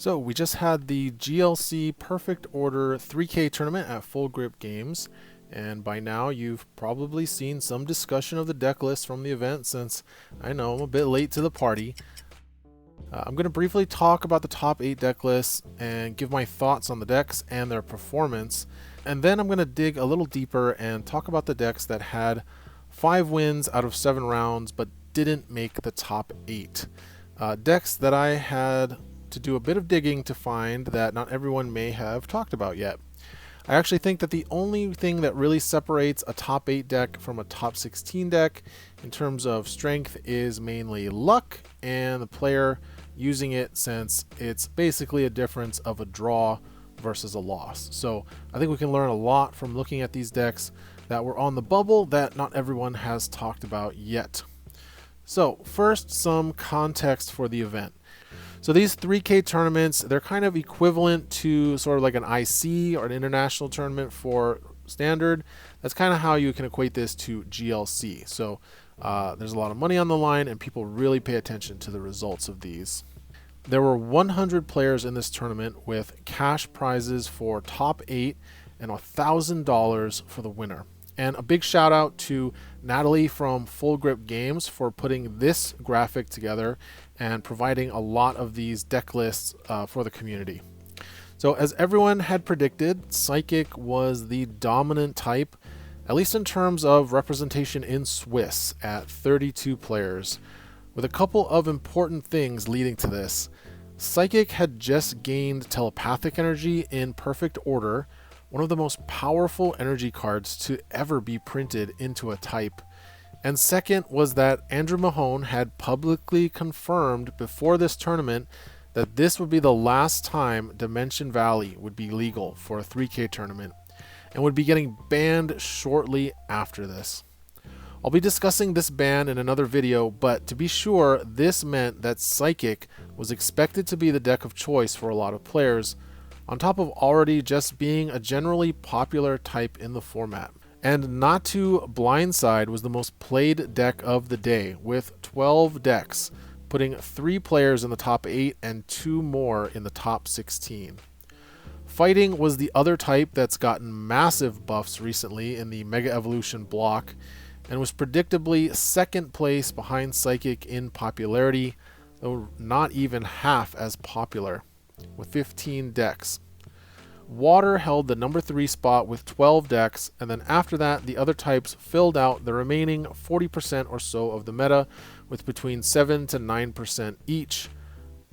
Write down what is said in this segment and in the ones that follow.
So we just had the GLC Perfect Order 3K tournament at Full Grip Games, and by now you've probably seen some discussion of the deck list from the event, since I know I'm a bit late to the party. I'm going to briefly talk about the top 8 deck lists and give my thoughts on the decks and their performance, and then I'm going to dig a little deeper and talk about the decks that had 5 wins out of 7 rounds but didn't make the top 8. Decks that I had to do a bit of digging to find that not everyone may have talked about yet. I actually think that the only thing that really separates a top 8 deck from a top 16 deck in terms of strength is mainly luck and the player using it, since it's basically a difference of a draw versus a loss. So I think we can learn a lot from looking at these decks that were on the bubble that not everyone has talked about yet. So first, some context for the event. So these 3K tournaments, they're kind of equivalent to sort of like an IC or an international tournament for standard. That's kind of how you can equate this to GLC. So there's a lot of money on the line and people really pay attention to the results of these. There were 100 players in this tournament with cash prizes for top 8 and $1,000 for the winner. And a big shout out to Natalie from Full Grip Games for putting this graphic together and providing a lot of these deck lists for the community. So as everyone had predicted, Psychic was the dominant type, at least in terms of representation in Swiss at 32 players. With a couple of important things leading to this. Psychic had just gained telepathic energy in perfect order, one of the most powerful energy cards to ever be printed into a type. And second was that Andrew Mahone had publicly confirmed before this tournament that this would be the last time Dimension Valley would be legal for a 3K tournament, and would be getting banned shortly after this. I'll be discussing this ban in another video, but to be sure, this meant that Psychic was expected to be the deck of choice for a lot of players, on top of already just being a generally popular type in the format. And Not to Blindside was the most played deck of the day, with 12 decks, putting 3 players in the top 8 and 2 more in the top 16. Fighting was the other type that's gotten massive buffs recently in the Mega Evolution block, and was predictably second place behind Psychic in popularity, though not even half as popular, with 15 decks. Water held the number 3 spot with 12 decks, and then after that the other types filled out the remaining 40% or so of the meta, with between 7 to 9% each,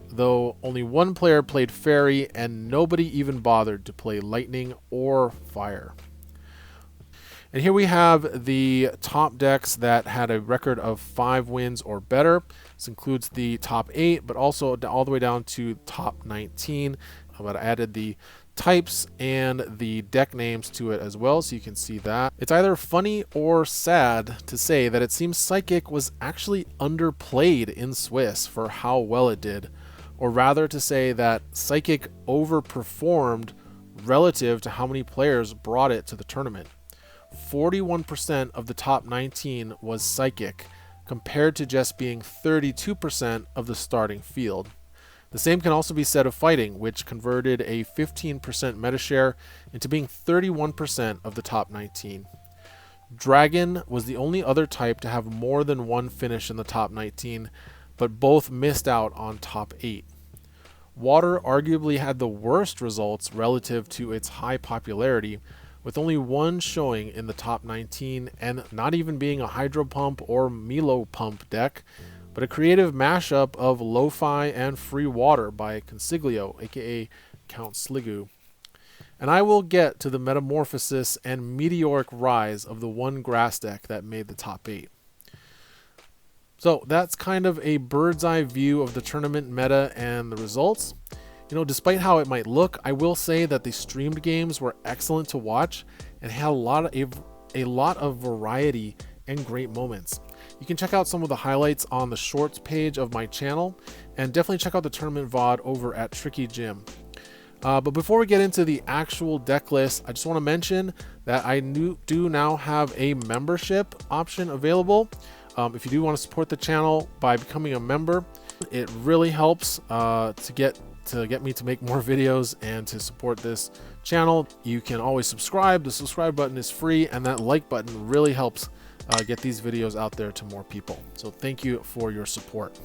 though only one player played Fairy and nobody even bothered to play Lightning or Fire. And here we have the top decks that had a record of 5 wins or better. This includes the top 8, but also all the way down to top 19. I added the types and the deck names to it as well, so you can see that. It's either funny or sad to say that it seems Psychic was actually underplayed in Swiss for how well it did, or rather to say that Psychic overperformed relative to how many players brought it to the tournament. 41% of the top 19 was Psychic, compared to just being 32% of the starting field. The same can also be said of Fighting, which converted a 15% meta share into being 31% of the top 19. Dragon was the only other type to have more than one finish in the top 19, but both missed out on top 8. Water arguably had the worst results relative to its high popularity, with only one showing in the top 19 and not even being a Hydro Pump or Milo Pump deck, but a creative mashup of Lo-Fi and Free Water by Consiglio, aka Count Sliggoo. And I will get to the metamorphosis and meteoric rise of the one grass deck that made the top 8. So that's kind of a bird's eye view of the tournament meta and the results. You know, despite how it might look, I will say that the streamed games were excellent to watch and had a lot of variety and great moments. You can check out some of the highlights on the shorts page of my channel, and definitely check out the tournament VOD over at Tricky Jim. But before we get into the actual deck list, I just want to mention that I do now have a membership option available. If you do want to support the channel by becoming a member, it really helps to get to get me to make more videos and to support this channel, you can always subscribe. The subscribe button is free, and that like button really helps get these videos out there to more people. So thank you for your support.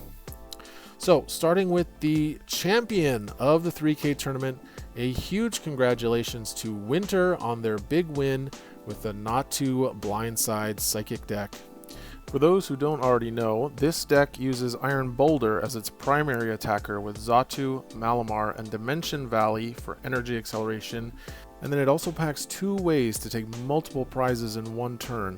So starting with the champion of the 3K tournament, a huge congratulations to Winter on their big win with the Natu Blindside Psychic deck. For those who don't already know, this deck uses Iron Boulder as its primary attacker with Xatu, Malamar, and Dimension Valley for energy acceleration, and then it also packs 2 ways to take multiple prizes in one turn,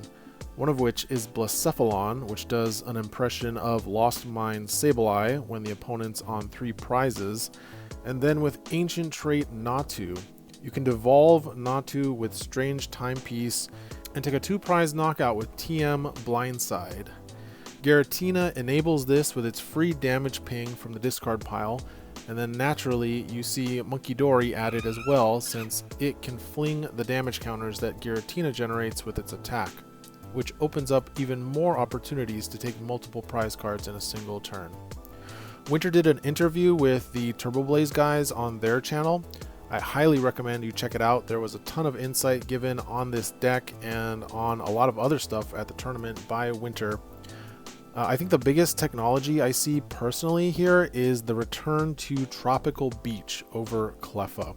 one of which is Blacephalon, which does an impression of Lost Mind Sableye when the opponent's on 3 prizes, and then with Ancient Trait Natu, you can devolve Natu with Strange Timepiece and take a 2-prize knockout with TM Blindside. Giratina enables this with its free damage ping from the discard pile, and then naturally you see Munkidori added as well, since it can fling the damage counters that Giratina generates with its attack, which opens up even more opportunities to take multiple prize cards in a single turn. Winter did an interview with the Turbo Blaze guys on their channel. I highly recommend you check it out. There was a ton of insight given on this deck and on a lot of other stuff at the tournament by Winter. I think the biggest technology I see personally here is the return to Tropical Beach over Cleffa.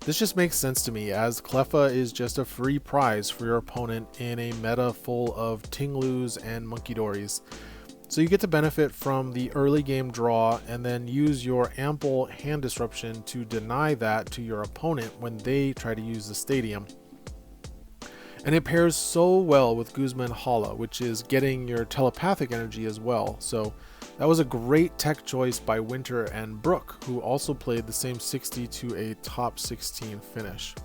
This just makes sense to me, as Cleffa is just a free prize for your opponent in a meta full of Tinglus and Munkidoris. So you get to benefit from the early game draw and then use your ample hand disruption to deny that to your opponent when they try to use the stadium. And it pairs so well with Guzman Hala, which is getting your telepathic energy as well. So that was a great tech choice by Winter and Brooke, who also played the same 60 to a top 16 finish.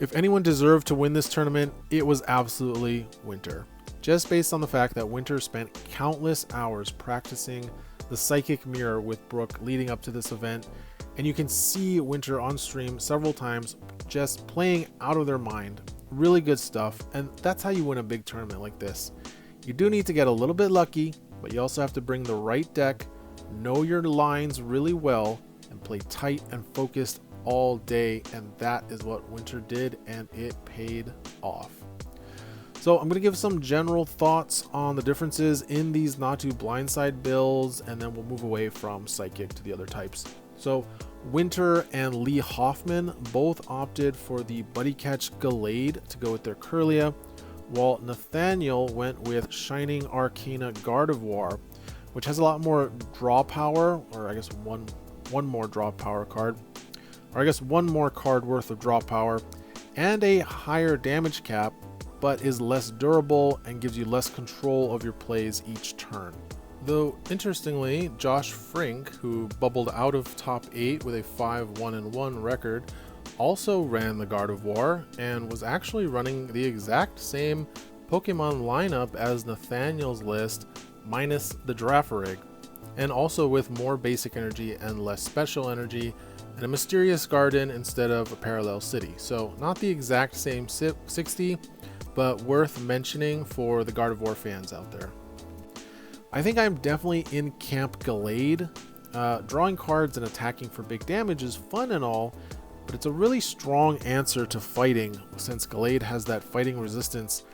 If anyone deserved to win this tournament, it was absolutely Winter. Just based on the fact that Winter spent countless hours practicing the Psychic Mirror with Brooke leading up to this event, and you can see Winter on stream several times just playing out of their mind. Really good stuff, and that's how you win a big tournament like this. You do need to get a little bit lucky, but you also have to bring the right deck, know your lines really well, and play tight and focused all day, and that is what Winter did, and it paid off. So I'm going to give some general thoughts on the differences in these Natu Blindside builds, and then we'll move away from Psychic to the other types. So Winter and Lee Hoffman both opted for the Buddy Catch Gallade to go with their Kirlia, while Nathaniel went with Shining Arcana Gardevoir, which has a lot more draw power, or I guess one more draw power card, or I guess one more card worth of draw power, and a higher damage cap, but is less durable and gives you less control of your plays each turn. Though interestingly, Josh Frink, who bubbled out of top 8 with a 5-1-1 record, also ran the Gardevoir and was actually running the exact same Pokemon lineup as Nathaniel's list, minus the Girafarig, and also with more basic energy and less special energy, and a Mysterious Garden instead of a Parallel City. So not the exact same 60, but worth mentioning for the Gardevoir fans out there. I think I'm definitely in Camp Gallade. Drawing cards and attacking for big damage is fun and all, but it's a really strong answer to fighting, since Gallade has that fighting resistance,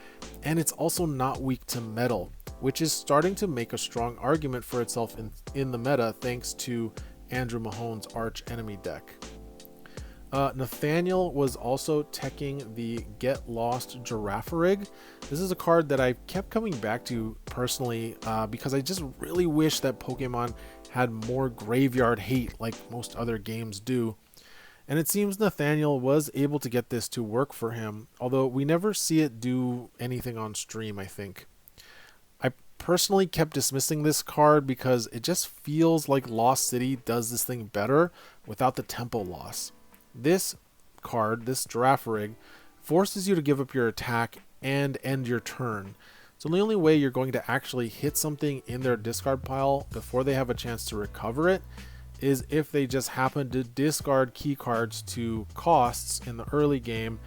and it's also not weak to metal, which is starting to make a strong argument for itself in the meta thanks to Andrew Mahone's Arch Enemy deck. Nathaniel was also teching the Get Lost Girafarig. This is a card that I kept coming back to personally because I just really wish that Pokemon had more graveyard hate like most other games do. And it seems Nathaniel was able to get this to work for him, although we never see it do anything on stream, I think. I personally kept dismissing this card because it just feels like Lost City does this thing better without the tempo loss. This card, this Girafarig, forces you to give up your attack and end your turn. So the only way you're going to actually hit something in their discard pile before they have a chance to recover it is if they just happen to discard key cards to costs in the early game,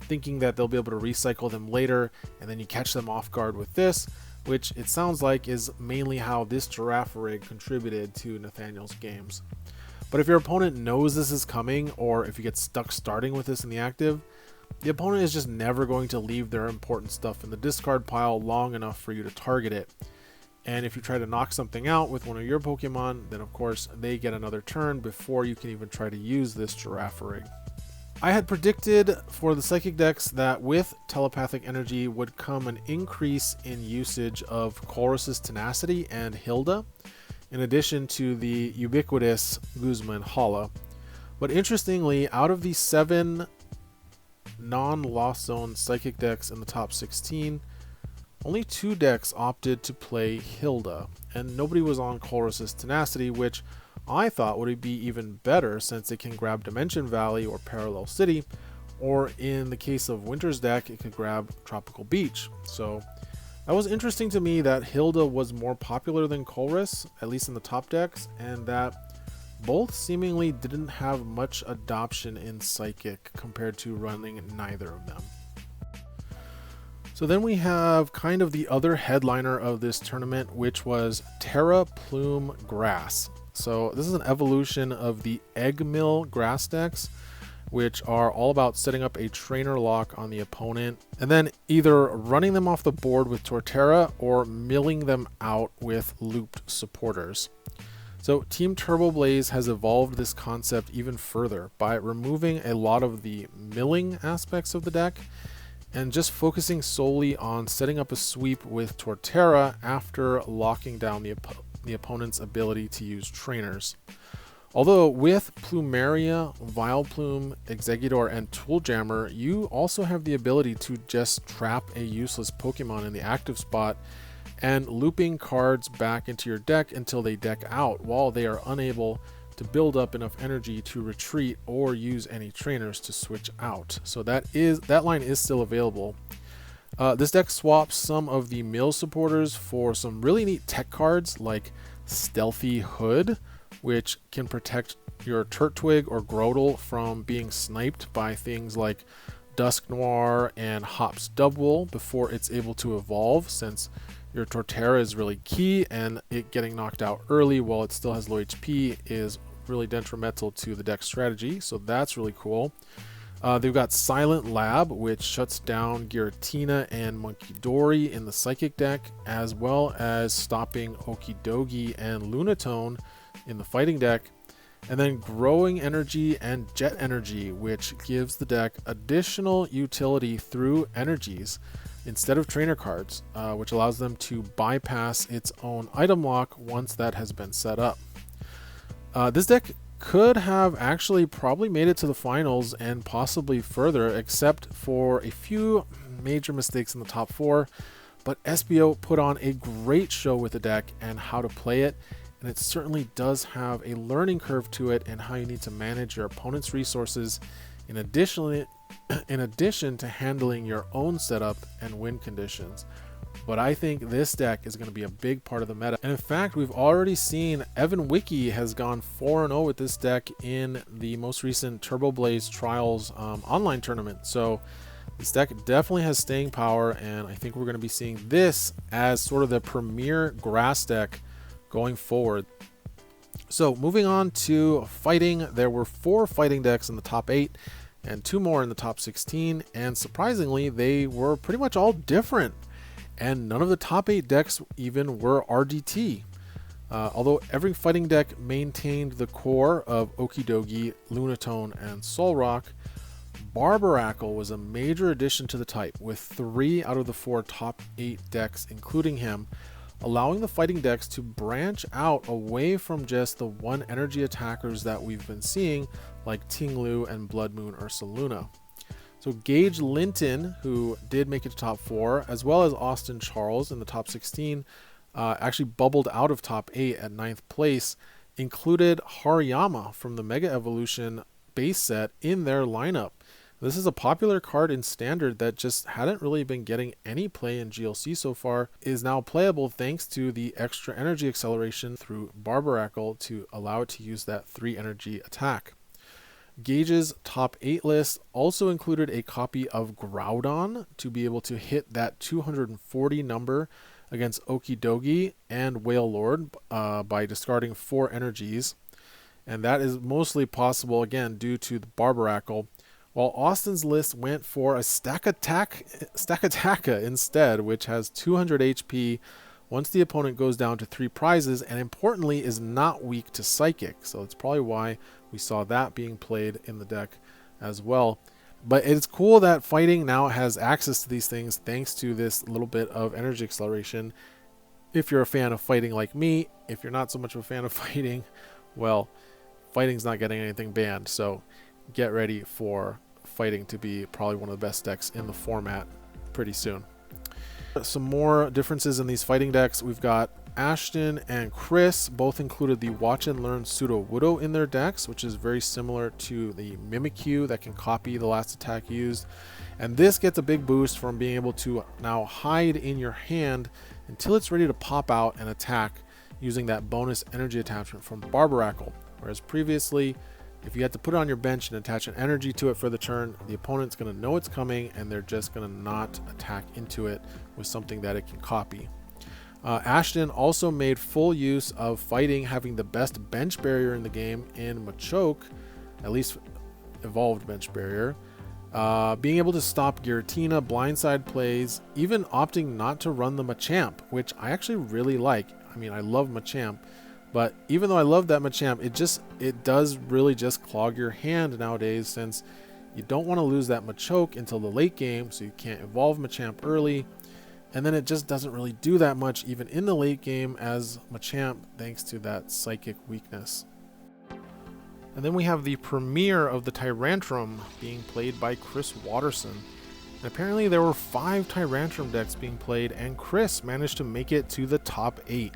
thinking that they'll be able to recycle them later, and then you catch them off guard with this, which it sounds like is mainly how this Girafarig contributed to Nathaniel's games. But if your opponent knows this is coming, or if you get stuck starting with this in the active, the opponent is just never going to leave their important stuff in the discard pile long enough for you to target it. And if you try to knock something out with one of your Pokemon, then of course they get another turn before you can even try to use this Girafarig. I had predicted for the Psychic decks that with Telepathic Energy would come an increase in usage of Colress's Tenacity and Hilda, in addition to the ubiquitous Guzma and Hala. But interestingly, out of the 7 non-Lost Zone Psychic decks in the top 16, only 2 decks opted to play Hilda, and nobody was on Colress's Tenacity, which I thought would be even better since it can grab Dimension Valley or Parallel City, or in the case of Winter's deck, it could grab Tropical Beach. So that was interesting to me that Hilda was more popular than Colress, at least in the top decks, and that both seemingly didn't have much adoption in Psychic compared to running neither of them. So then we have kind of the other headliner of this tournament, which was Terra Plume Grass. So this is an evolution of the Egg Mill grass decks, which are all about setting up a trainer lock on the opponent and then either running them off the board with Torterra or milling them out with looped supporters. So Team Turbo Blaze has evolved this concept even further by removing a lot of the milling aspects of the deck and just focusing solely on setting up a sweep with Torterra after locking down the opponent's ability to use trainers. Although with Plumeria, Vileplume, Exeggutor, and Tooljammer, you also have the ability to just trap a useless Pokemon in the active spot and looping cards back into your deck until they deck out while they are unable to build up enough energy to retreat or use any trainers to switch out. So that line is still available. This deck swaps some of the mill supporters for some really neat tech cards like Stealthy Hood, which can protect your Turtwig or Grotle from being sniped by things like Dusk Noir and Hop's Dubwool before it's able to evolve, since your Torterra is really key and it getting knocked out early while it still has low HP is really detrimental to the deck strategy. So that's really cool. They've got Silent Lab, which shuts down Giratina and Munkidori in the Psychic deck, as well as stopping Okidogi and Lunatone in the Fighting deck. And then Growing Energy and Jet Energy, which gives the deck additional utility through energies instead of trainer cards, which allows them to bypass its own item lock once that has been set up. This deck could have actually probably made it to the finals and possibly further, except for a few major mistakes in the top 4. But SBO put on a great show with the deck and how to play it, and it certainly does have a learning curve to it and how you need to manage your opponent's resources in addition to handling your own setup and win conditions. But I think this deck is going to be a big part of the meta. And in fact, we've already seen Evan Wiki has gone 4-0 with this deck in the most recent Turbo Blaze Trials online tournament. So this deck definitely has staying power, and I think we're going to be seeing this as sort of the premier grass deck going forward. So moving on to fighting, there were 4 fighting decks in the top 8 and 2 more in the top 16, and surprisingly they were pretty much all different. And none of the top 8 decks even were RDT. Although every fighting deck maintained the core of Okidogi, Lunatone, and Solrock, Barbaracle was a major addition to the type, with 3 out of the 4 top 8 decks including him, allowing the fighting decks to branch out away from just the 1 energy attackers that we've been seeing, like Tinglu and Blood Moon Ursaluna. So Gage Linton, who did make it to top 4, as well as Austin Charles in the top 16, actually bubbled out of top 8 at 9th place, included Hariyama from the Mega Evolution base set in their lineup. This is a popular card in Standard that just hadn't really been getting any play in GLC so far, is now playable thanks to the extra energy acceleration through Barbaracle to allow it to use that 3 energy attack. Gage's top 8 list also included a copy of Groudon to be able to hit that 240 number against Okidogi and Whale Lord by discarding 4 energies. and that is mostly possible again due to the Barbaracle, while Austin's list went for a Stackataka instead, which has 200 HP once the opponent goes down to 3 prizes, and importantly is not weak to Psychic. So that's probably why we saw that being played in the deck as well. But it's cool that Fighting now has access to these things thanks to this little bit of energy acceleration. If you're a fan of Fighting like me, if you're not so much of a fan of Fighting, well, Fighting's not getting anything banned, so get ready for Fighting to be probably one of the best decks in the format pretty soon. Some more differences in these Fighting decks. We've got Ashton and Chris both included the Watch and Learn Pseudo-Widow in their decks, which is very similar to the Mimikyu that can copy the last attack used. And this gets a big boost from being able to now hide in your hand until it's ready to pop out and attack using that bonus energy attachment from Barbaracle. Whereas previously, if you had to put it on your bench and attach an energy to it for the turn, the opponent's going to know it's coming and they're just going to not attack into it with something that it can copy. Ashton also made full use of Fighting having the best bench barrier in the game in Machoke, at least evolved bench barrier, being able to stop Giratina, blindside plays, even opting not to run the Machamp, which I actually really like. I mean, I love Machamp, but even though I love that Machamp, it does really just clog your hand nowadays, since you don't want to lose that Machoke until the late game, so you can't evolve Machamp early. And then it just doesn't really do that much even in the late game as Machamp, thanks to that Psychic weakness. And then we have the premiere of the Tyrantrum being played by Chris Watterson. And apparently there were 5 Tyrantrum decks being played, and Chris managed to make it to the top 8.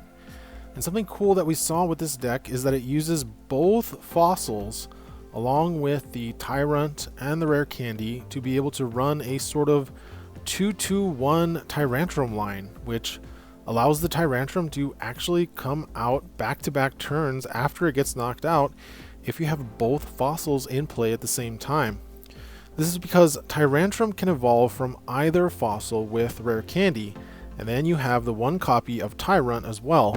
And something cool that we saw with this deck is that it uses both fossils along with the Tyrant and the Rare Candy to be able to run a sort of 2-2-1 Tyrantrum line, which allows the Tyrantrum to actually come out back-to-back turns after it gets knocked out if you have both fossils in play at the same time. This is because Tyrantrum can evolve from either fossil with Rare Candy, and then you have the one copy of Tyrant as well.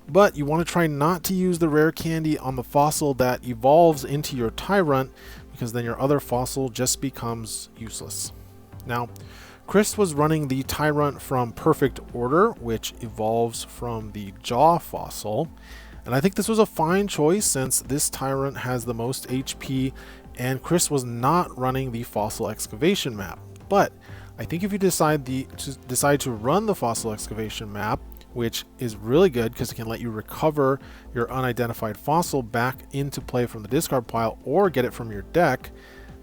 But you want to try not to use the Rare Candy on the fossil that evolves into your Tyrant, because then your other fossil just becomes useless. Now, Chris was running the Tyrant from Perfect Order, which evolves from the Jaw fossil, and I think this was a fine choice since this Tyrant has the most HP, and Chris was not running the Fossil Excavation map. But I think if you decide to run the Fossil Excavation map, which is really good because it can let you recover your unidentified fossil back into play from the discard pile or get it from your deck,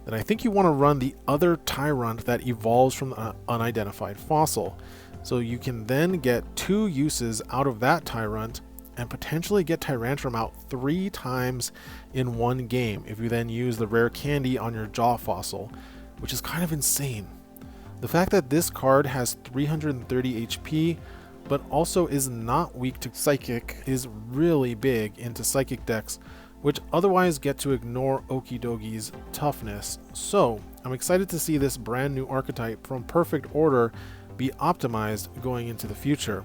then I think you want to run the other Tyrant that evolves from the unidentified fossil. So you can then get 2 uses out of that Tyrant and potentially get Tyrantrum out 3 times in one game if you then use the Rare Candy on your Jaw fossil, which is kind of insane. The fact that this card has 330 HP but also is not weak to Psychic is really big into Psychic decks, which otherwise get to ignore Okidogi's toughness. So I'm excited to see this brand new archetype from Perfect Order be optimized going into the future.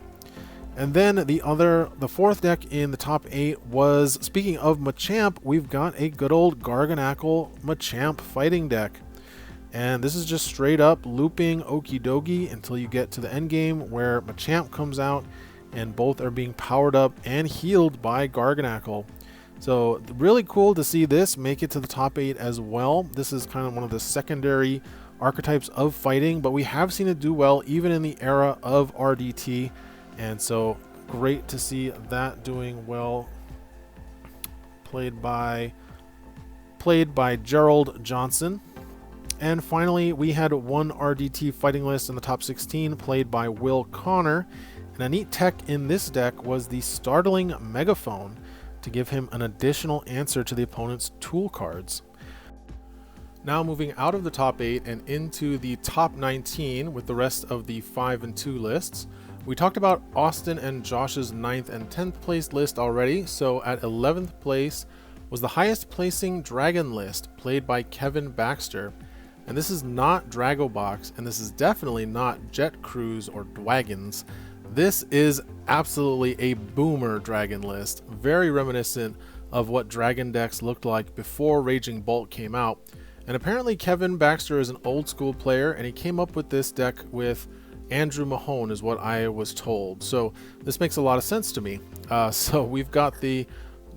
And then the fourth deck in the top 8 was, speaking of Machamp, we've got a good old Garganackle Machamp fighting deck. And this is just straight up looping Okidogi until you get to the end game where Machamp comes out and both are being powered up and healed by Garganackle. So really cool to see this make it to the top 8 as well. This is kind of one of the secondary archetypes of fighting, but we have seen it do well even in the era of RDT, and so great to see that doing well. Played by Gerald Johnson. And finally, we had one RDT fighting list in the top 16 played by Will Connor, and a neat tech in this deck was the Startling Megaphone to give him an additional answer to the opponent's tool cards. Now moving out of the top 8 and into the top 19 with the rest of the 5 and 2 lists. We talked about Austin and Josh's 9th and 10th place list already, so at 11th place was the highest placing Dragon list played by Kevin Baxter. And this is not Drago Box, and this is definitely not Jet Cruise or Dwagons. This is absolutely a boomer Dragon list, very reminiscent of what Dragon decks looked like before Raging Bolt came out. And apparently Kevin Baxter is an old school player, and he came up with this deck with Andrew Mahone is what I was told. So this makes a lot of sense to me. So we've got the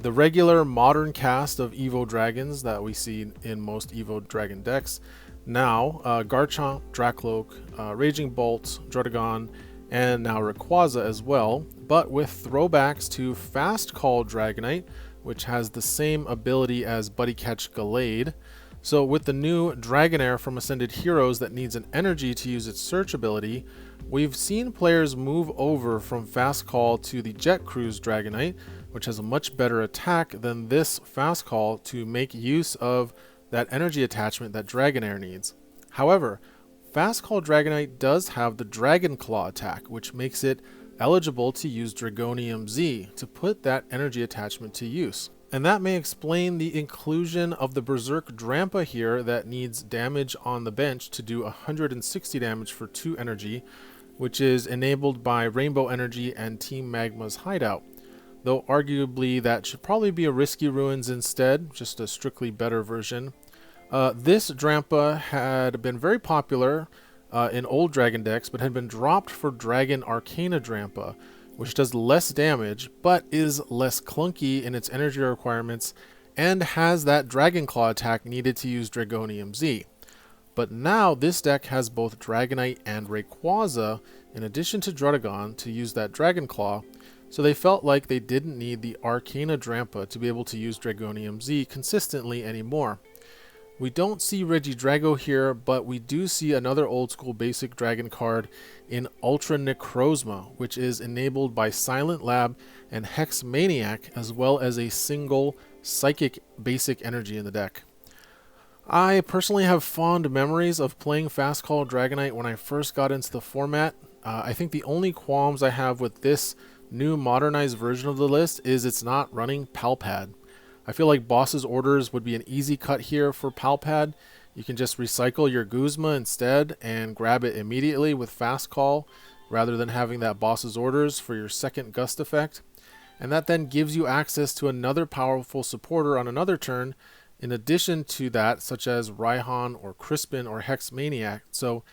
regular modern cast of Evo Dragons that we see in most Evo Dragon decks. Now, Garchomp, Dracloak, Raging Bolt, Druddigon, and now Rayquaza as well, but with throwbacks to Fast Call Dragonite, which has the same ability as Buddy Catch Gallade. So with the new Dragonair from Ascended Heroes that needs an energy to use its search ability, we've seen players move over from Fast Call to the Jet Cruise Dragonite, which has a much better attack than this Fast Call to make use of that energy attachment that Dragonair needs. However, Fast Call Dragonite does have the Dragon Claw attack, which makes it eligible to use Dragonium Z to put that energy attachment to use. And that may explain the inclusion of the Berserk Drampa here that needs damage on the bench to do 160 damage for 2 energy, which is enabled by Rainbow Energy and Team Magma's Hideout. Though arguably that should probably be a Risky Ruins instead, just a strictly better version. This Drampa had been very popular in old Dragon decks, but had been dropped for Dragon Arcana Drampa, which does less damage, but is less clunky in its energy requirements, and has that Dragon Claw attack needed to use Dragonium Z. But now this deck has both Dragonite and Rayquaza, in addition to Druddigon, to use that Dragon Claw, so they felt like they didn't need the Arcana Drampa to be able to use Dragonium Z consistently anymore. We don't see Regidrago here, but we do see another old school basic dragon card in Ultra Necrozma, which is enabled by Silent Lab and Hex Maniac, as well as a single psychic basic energy in the deck. I personally have fond memories of playing Fast Call Dragonite when I first got into the format. I think the only qualms I have with this new modernized version of the list is it's not running Palpad. I feel like Boss's Orders would be an easy cut here for Palpad. You can just recycle your Guzma instead and grab it immediately with Fast Call rather than having that Boss's Orders for your second Gust effect. And that then gives you access to another powerful supporter on another turn in addition to that, such as Raihan or Crispin or Hex Maniac. So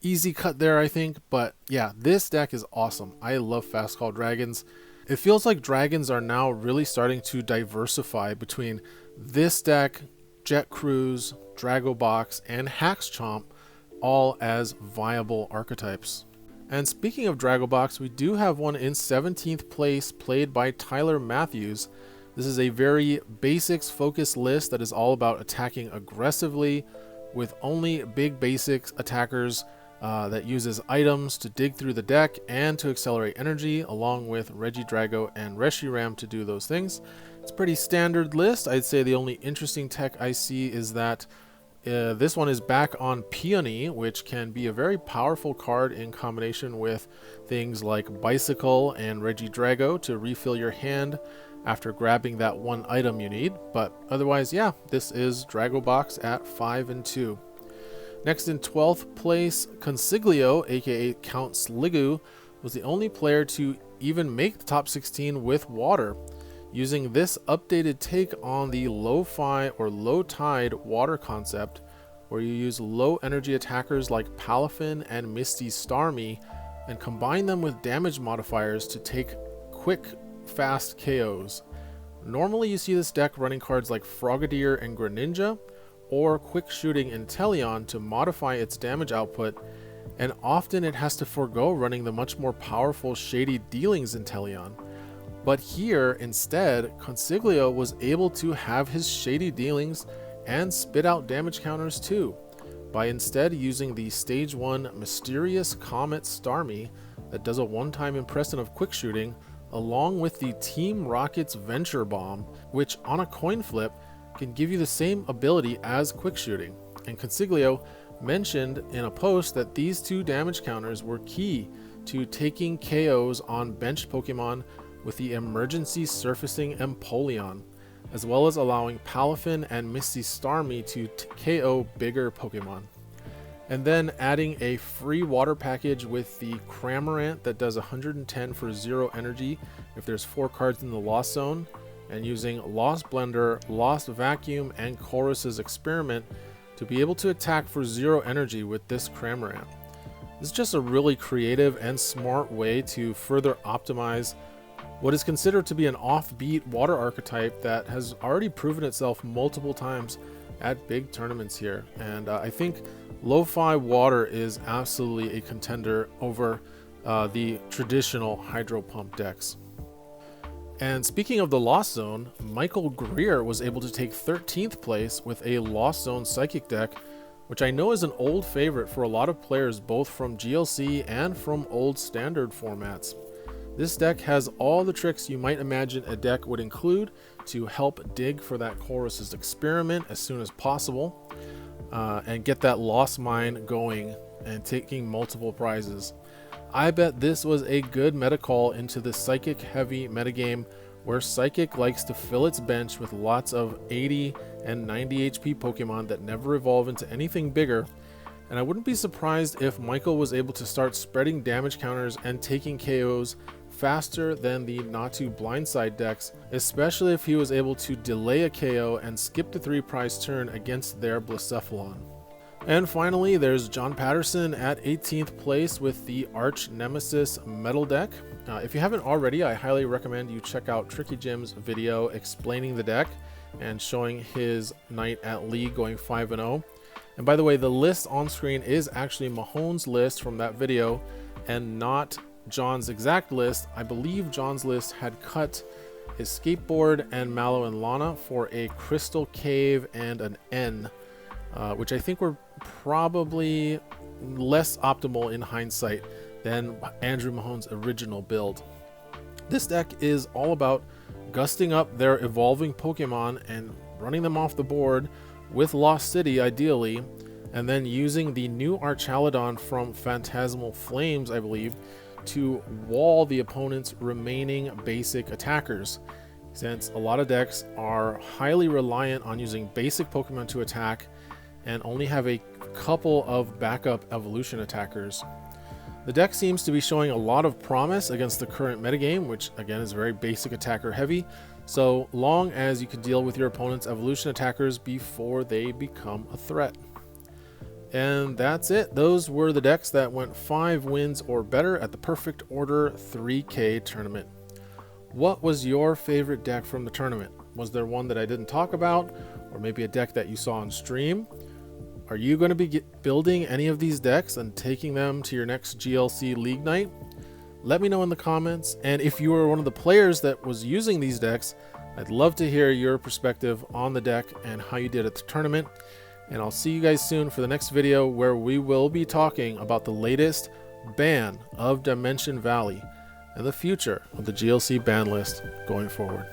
easy cut there, I think. But yeah, this deck is awesome. I love Fast Call Dragons. It feels like Dragons are now really starting to diversify between this deck, Jet Cruise, Drago Box, and Haxchomp, all as viable archetypes. And speaking of Drago Box, we do have one in 17th place played by Tyler Matthews. This is a very basics focused list that is all about attacking aggressively with only big basics attackers that uses items to dig through the deck and to accelerate energy, along with Regidrago and Reshiram to do those things. It's a pretty standard list. I'd say the only interesting tech I see is that this one is back on Peony, which can be a very powerful card in combination with things like Bicycle and Regidrago to refill your hand after grabbing that one item you need. But otherwise, yeah, this is Drago Box at 5 and 2. Next in 12th place, Consiglio, aka Count Sliggoo, was the only player to even make the top 16 with water, using this updated take on the lo-fi or low-tide water concept, where you use low energy attackers like Palafin and Misty Starmie and combine them with damage modifiers to take quick, fast KOs. Normally you see this deck running cards like Frogadier and Greninja, or quick shooting Inteleon to modify its damage output, and often it has to forego running the much more powerful Shady Dealings Inteleon. But here, instead, Consiglio was able to have his Shady Dealings and spit out damage counters too, by instead using the Stage 1 Mysterious Comet Starmie that does a one-time impression of quick shooting, along with the Team Rocket's Venture Bomb, which on a coin flip can give you the same ability as quick shooting. And Consiglio mentioned in a post that these two damage counters were key to taking KOs on benched Pokemon with the Emergency Surfacing Empoleon, as well as allowing Palafin and Misty Starmie to KO bigger Pokemon. And then adding a free water package with the Cramorant that does 110 for 0 energy if there's 4 cards in the Lost Zone, and using Lost Blender, Lost Vacuum, and Chorus's Experiment to be able to attack for 0 energy with this Cramorant. This is just a really creative and smart way to further optimize what is considered to be an offbeat water archetype that has already proven itself multiple times at big tournaments here. And I think Lo-Fi Water is absolutely a contender over the traditional Hydro Pump decks. And speaking of the Lost Zone, Michael Greer was able to take 13th place with a Lost Zone Psychic deck, which I know is an old favorite for a lot of players both from GLC and from old standard formats. This deck has all the tricks you might imagine a deck would include to help dig for that Chorus's Experiment as soon as possible, and get that Lost Mine going and taking multiple prizes. I bet this was a good meta call into the Psychic heavy metagame, where Psychic likes to fill its bench with lots of 80 and 90 HP Pokemon that never evolve into anything bigger, and I wouldn't be surprised if Michael was able to start spreading damage counters and taking KOs faster than the Natu Blindside decks, especially if he was able to delay a KO and skip the 3 prize turn against their Blacephalon. And finally, there's John Patterson at 18th place with the Arch Nemesis Metal deck. If you haven't already, I highly recommend you check out Tricky Jim's video explaining the deck and showing his night at League going 5-0. And by the way, the list on screen is actually Mahone's list from that video and not John's exact list. I believe John's list had cut his Skateboard and Mallow and Lana for a Crystal Cave and an N, which I think were probably less optimal in hindsight than Andrew Mahone's original build. This deck is all about gusting up their evolving Pokemon and running them off the board with Lost City ideally, and then using the new Archaludon from Phantasmal Flames, I believe, to wall the opponent's remaining basic attackers, since a lot of decks are highly reliant on using basic Pokemon to attack and only have a couple of backup evolution attackers. The deck seems to be showing a lot of promise against the current metagame, which again is very basic attacker heavy, so long as you can deal with your opponent's evolution attackers before they become a threat. And that's it. Those were the decks that went 5 wins or better at the Perfect Order 3K tournament. What was your favorite deck from the tournament? Was there one that I didn't talk about, or maybe a deck that you saw on stream? Are you going to be building any of these decks and taking them to your next GLC League night? Let me know in the comments, and if you were one of the players that was using these decks, I'd love to hear your perspective on the deck and how you did at the tournament. And I'll see you guys soon for the next video, where we will be talking about the latest ban of Dimension Valley and the future of the GLC ban list going forward.